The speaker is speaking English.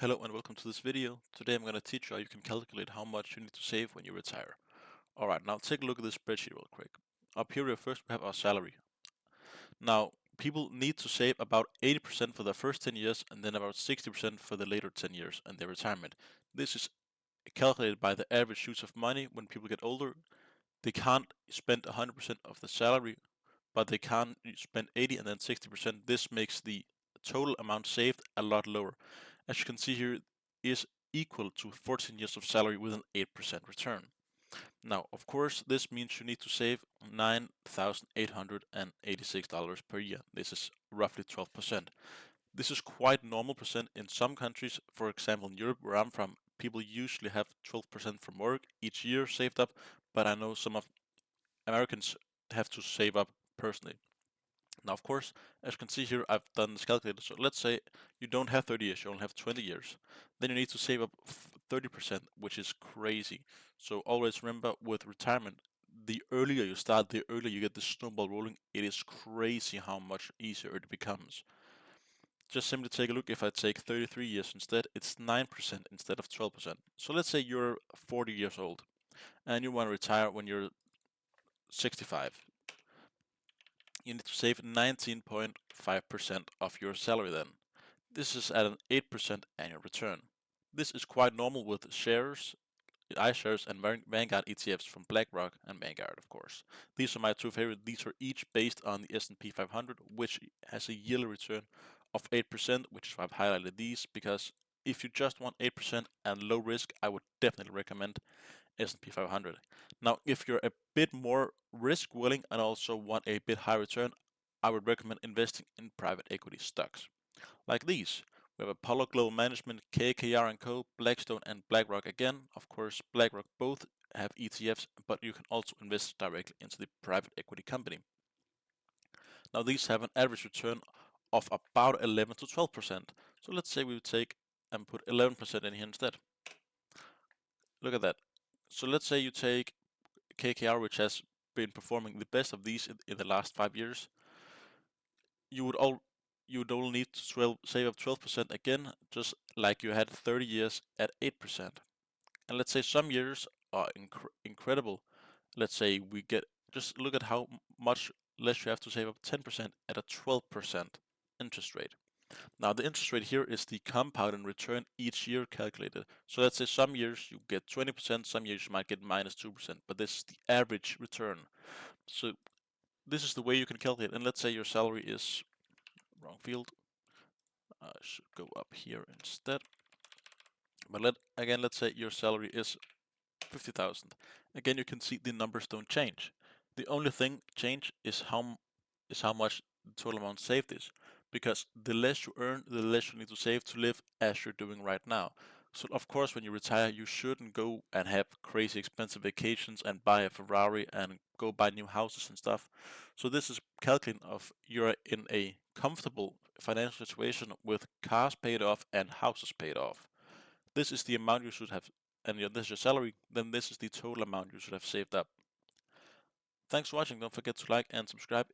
Hello and welcome to this video. Today I'm going to teach you how you can calculate how much you need to save when you retire. Alright, now take a look at this spreadsheet real quick. Up here first we have our salary. Now, people need to save about 80% for the first 10 years and then about 60% for the later 10 years and their retirement. This is calculated by the average use of money when people get older. They can't spend 100% of the salary, but they can spend 80 and then 60%. This makes the total amount saved a lot lower. As you can see here, is equal to 14 years of salary with an 8% return. Now, of course, this means you need to save $9,886 per year. This is roughly 12%. This is quite normal percent in some countries. For example, in Europe, where I'm from, people usually have 12% from work each year saved up, but I know some of Americans have to save up personally. Now, of course, as you can see here, I've done this calculator. So let's say you don't have 30 years, you only have 20 years. Then you need to save up 30%, which is crazy. So always remember, with retirement, the earlier you start, the earlier you get the snowball rolling. It is crazy how much easier it becomes. Just simply take a look. If I take 33 years instead, it's 9% instead of 12%. So let's say you're 40 years old and you want to retire when you're 65. You need to save 19.5% of your salary then. This is at an 8% annual return. This is quite normal with shares, iShares and Vanguard ETFs from BlackRock and Vanguard, of course. These are my two favorite. These are each based on the S&P 500, which has a yearly return of 8%, which is why I've highlighted these, because if you just want 8% and low risk, I would definitely recommend S&P 500. Now, if you're a bit more risk willing and also want a bit higher return, I would recommend investing in private equity stocks. Like these, we have Apollo Global Management, KKR & Co., Blackstone, and BlackRock again. Of course, BlackRock both have ETFs, but you can also invest directly into the private equity company. Now, these have an average return of about 11 to 12%. So let's say we take and put 11% in here instead. Look at that. So let's say you take KKR, which has been performing the best of these in the last 5 years. You would only need to save up 12% again, just like you had 30 years at 8%. And let's say some years are incredible. Let's say we get, just look at how much less you have to save up, 10% at a 12% interest rate. Now the interest rate here is the compounded return each year calculated. So let's say some years you get 20%, some years you might get minus 2%, but this is the average return. So this is the way you can calculate. And let's say your salary is, wrong field, I should go up here instead. But let's say your salary is 50,000. Again, you can see the numbers don't change. The only thing change is how much the total amount saved is, because the less you earn, the less you need to save to live as you're doing right now. So of course, when you retire, you shouldn't go and have crazy expensive vacations and buy a Ferrari and go buy new houses and stuff. So this is calculating of you're in a comfortable financial situation with cars paid off and houses paid off. This is the amount you should have, and this is your salary, then this is the total amount you should have saved up. Thanks for watching. Don't forget to like and subscribe if